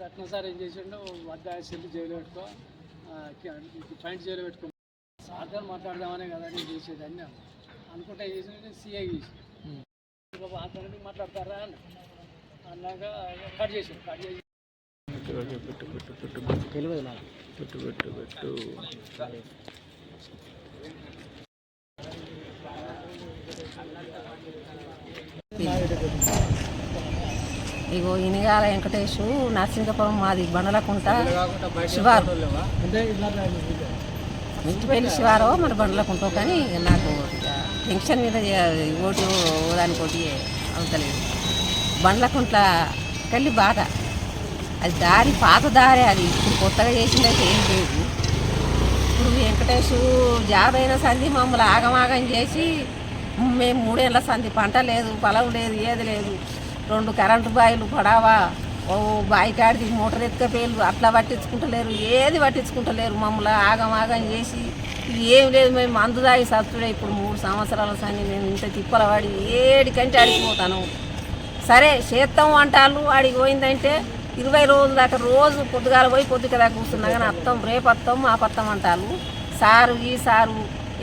అట్లా సార్ ఏం చేసిండు వద్ద సెల్లు జైలు పెట్టుకో పాయింట్ జైలు పెట్టుకో సార్తో మాట్లాడదామనే కదా నేను చేసేది అని అనుకుంటే చేసి సీఐ చేసి అతనికి మాట్లాడతారా అని అన్నాక కట్ చేసి తెలియదు నాకు పెట్టు ఇగో ఇనిగాల వెంకటేషు నరసింగపురం మాది బండలకుంట శివారు ఇంటిపల్లి శివారో మరి బండలకుంటో కానీ నాకు టెన్షన్ మీద ఓటు దానికి ఒకటి అవుతలేదు. బండ్లకుంట్ల వెళ్ళి బాధ అది దారి పాత దారే, అది ఇప్పుడు కొత్తగా చేసిందైతే ఏం లేదు. ఇప్పుడు వెంకటేషు జాబ్ అయిన సంధి మమ్మల్ని ఆగమాగం చేసి మేము 3 ఏళ్ళ సంధి పంట లేదు, పొలం లేదు, ఏది లేదు. 2 కరెంటు బాయిలు పడావా, ఓ బాయి కాడిది మోటార్ ఎత్తుకపోయారు, అట్లా పట్టించుకుంటలేరు, ఏది పట్టించుకుంటలేరు. మమ్మల్ని ఆగమాగం చేసి ఏం లేదు, మేము మందు దాగి సత్తుడే. ఇప్పుడు 3 సంవత్సరాల సంది మేము ఇంత తిప్పల వాడి ఏడికంటే అడిగిపోతాను. సరే చేస్తాం అంటారు, ఆడికి పోయిందంటే 20 రోజుల దాకా రోజు పొద్దుగాల పోయి పొద్దుక దాకా కూర్చున్నా కానీ అత్తం రేపు అత్తం మా పత్తం అంటారు. సారు ఈ సారు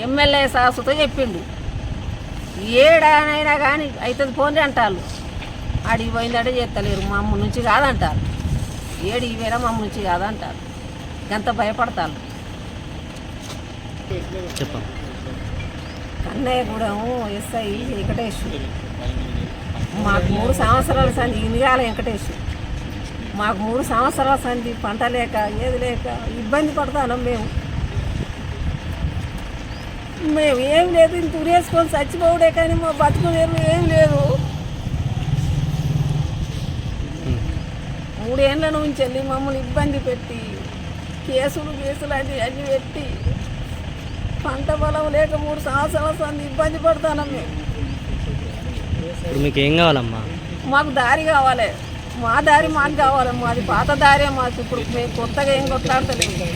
ఎమ్మెల్యే సాసుతో చెప్పిండు, ఏడానైనా కానీ అవుతుంది పోండి అంటారు. ఆడికి పోయిందంటే చేస్తలేరు, మా అమ్మ నుంచి కాదంటారు. ఏడికి పోయినా మా అమ్మ నుంచి కాదంటారు. ఎంత భయపడతారు. కన్నయ్యగూడెం ఎస్ఐ వెంకటేష్ మాకు 3 సంవత్సరాల సంది ఇనిగాల వెంకటేష్ మాకు 3 సంవత్సరాల సంది పంట లేక ఏది లేక ఇబ్బంది పడతాను. మేము ఏం లేదు, ఇంత ఉరేసుకొని చచ్చిపోవడే కానీ మా బతుకునేరు ఏం లేదు. 3 ఏళ్ళ నుంచి వెళ్ళి మమ్మల్ని ఇబ్బంది పెట్టి కేసులు అన్నీ పెట్టి పంట పొలం లేక 3 సంవత్సరాల సంది ఇబ్బంది పడతాను మేము. మీకు ఏం కావాలమ్మా? మాకు దారి కావాలి, మా దారి మాకు కావాలి. మాది పాత దారే మాకు. ఇప్పుడు మేము కొత్తగా ఏం కొట్లాడతలేదు.